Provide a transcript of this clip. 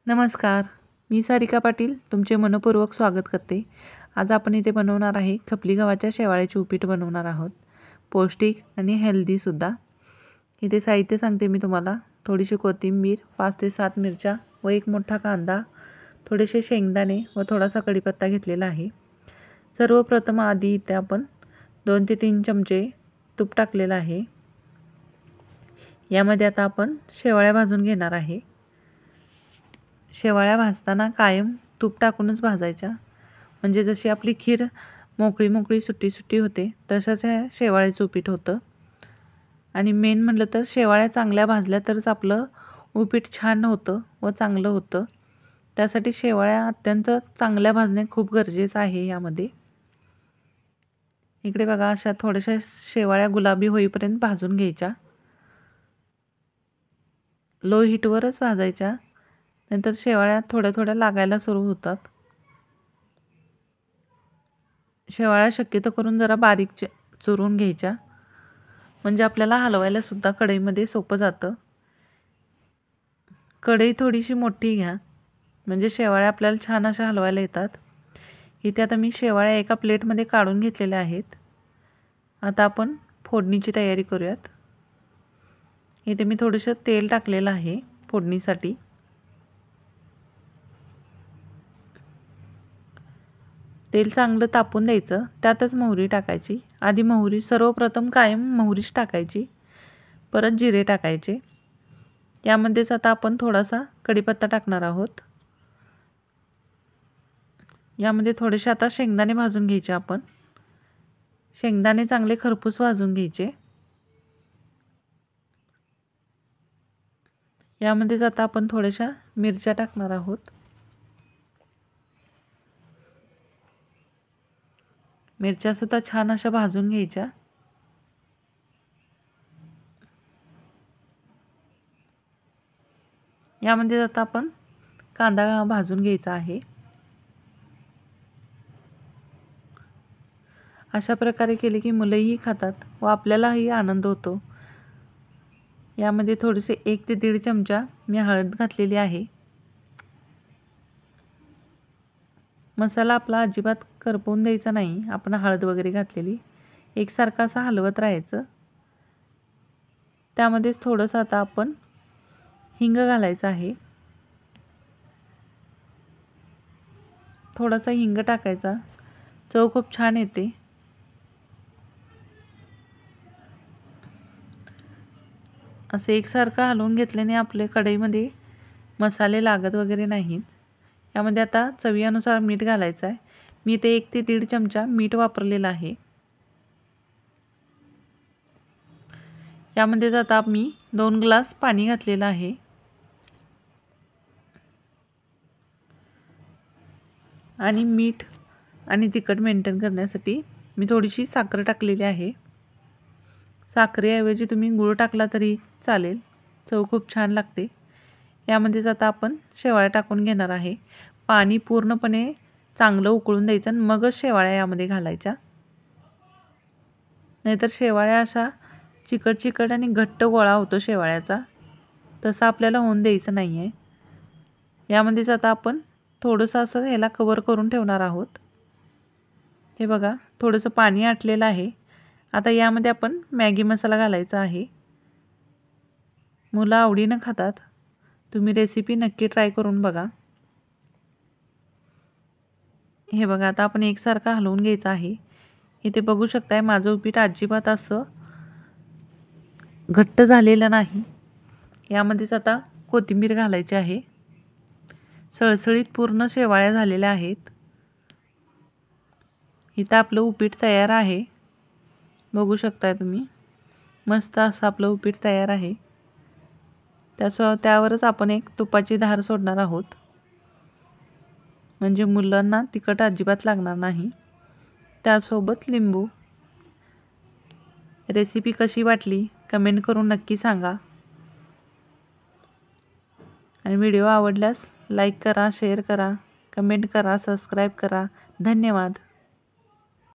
नमस्कार, मी सारिका पाटील तुमचे मनपूर्वक स्वागत करते। आज आपण इथे बनवणार आहे खपली गव्हाच्या शेवाळ्याचे उपीट बनवणार आहोत। पौष्टिक आणि हेल्दीसुद्धा। इथे साहित्य सांगते मी तुम्हाला। थोडीशी कोथिंबीर, 5 ते 7 मिरच्या व एक मोठा कांदा, थोडेसे शेंगदाणे व थोडासा कढीपत्ता घेतलेला आहे। सर्वप्रथम आधी इथे आपण 2 ते 3 चमचे तूप टाकलेलं आहे। यामध्ये आता आपण शेवाळ्या भाजून घेणार आहे। शेवाळ्या भाजताना कायम तूप टाकूनच भाजायच्या, म्हणजे जशी आपली खीर मोकळी मोकळी सुट्टी सुट्टी होते तसंच हे शेवाळ्याचं उपीट होतं। आणि मेन म्हटलं तर शेवाळ्या चांगल्या भाजल्या तरच आपलं उपीट छान होतं व चांगलं होतं। त्यासाठी शेवाळ्या अत्यंत चांगल्या भाजणे खूप गरजेचं आहे यामध्ये। इकडे बघा, अशा थोड्याशा शेवाळ्या गुलाबी होईपर्यंत भाजून घ्यायच्या। लो हीटवरच भाजायच्या, नंतर शेवाळ्या थोड्या थोड्या लागायला सुरू होतात। शेवाळ्या शक्यतो करून जरा बारीक चुरून घ्यायच्या, म्हणजे आपल्याला हलवायला सुद्धा कढईमध्ये सोपं जातं। कढई थोडीशी मोठी घ्या, म्हणजे शेवाळ्या आपल्याला छान अशा हलवायला येतात। इथे आता मी शेवाळ्या एका प्लेटमध्ये काढून घेतलेल्या आहेत। आता आपण फोडणीची तयारी करूयात। इथे मी थोडंसं तेल टाकलेलं आहे फोडणीसाठी। तेल चांगलं तापून द्यायचं, त्यातच मोहरी टाकायची। आधी मोहरी, सर्वप्रथम कायम मोहरीच टाकायची, परत जिरे टाकायचे। यामध्येच आता आपण थोडासा कढीपत्ता टाकणार आहोत। यामध्ये थोडेसे आता शेंगदाणे भाजून घ्यायचे आपण। शेंगदाणे चांगले खरपूस भाजून घ्यायचे। यामध्येच आता आपण थोड्याशा मिरच्या टाकणार आहोत। मिरच्या सुद्धा छान अशा भाजून घ्यायच्या। यामध्ये आता आपण कांदा भाजून घ्यायचा आहे। अशा प्रकारे केले की मुलंही खातात व आपल्यालाही आनंद होतो। यामध्ये थोडेसे 1 ते 1.5 चमचा मी हळद घातलेली आहे। मसाला आपला अजिबात करपवून द्यायचा नाही, आपण हळद वगैरे घातलेली। एकसारखं असं हलवत राहायचं। त्यामध्येच थोडंसं आता आपण हिंग घालायचं आहे। थोडासा हिंग टाकायचा, चव खूप छान येते। असे एकसारखं हलवून घेतल्याने आपल्या कढईमध्ये मसाले लागत वगैरे नाहीत। यामध्ये आता चवीनुसार मीठ घालायचं आहे। मी ते 1 ते 1.5 चमचा मीठ वापरलेलं आहे। यामध्ये आता मी 2 ग्लास पाणी घातलेलं आहे। आणि मीठ आणि तिखट मेंटेन करण्यासाठी मी थोडीशी साखर टाकलेली आहे। साखरेऐवजी तुम्ही गूळ टाकला तरी चालेल, चव खूप छान लागते। यामध्येच आता आपण शेवाळ्या टाकून घेणार आहे। पाणी पूर्णपणे चांगलं उकळून द्यायचं आणि मगच शेवाळ्या यामध्ये घालायच्या, नाहीतर शेवाळ्या अशा चिकट चिकट आणि घट्ट गोळा होतो शेवाळ्याचा, तसं आपल्याला होऊन द्यायचं नाही आहे। यामध्येच आता आपण थोडंसं असं ह्याला कवर करून ठेवणार आहोत। हे बघा, थोडंसं पाणी आटलेलं आहे। आता यामध्ये आपण मॅगी मसाला घालायचा आहे। मुलं आवडीनं खातात, तुम्ही रेसिपी नक्की ट्राय करून बघा। हे बघा, आता आपण एकसारखं हलवून घ्यायचं आहे। इथे बघू शकताय माझं उपीट अजिबात असं घट्ट झालेलं नाही। यामध्येच आता कोथिंबीर घालायची आहे। सळसळीत पूर्ण शेवाळ्या झालेल्या आहेत। इथं आपलं उपीट तयार आहे, बघू शकताय तुम्ही। मस्त असं आपलं उपीट तयार आहे। त्यावरच आपण एक तुपाची धार सोडणार आहोत, म्हणजे मुलांना तिखट अजिबात लागणार नाही। त्यासोबत लिंबू। रेसिपी कशी वाटली कमेंट करून नक्की सांगा। आणि व्हिडिओ आवडल्यास लाईक करा, शेअर करा, कमेंट करा, सबस्क्राईब करा। धन्यवाद।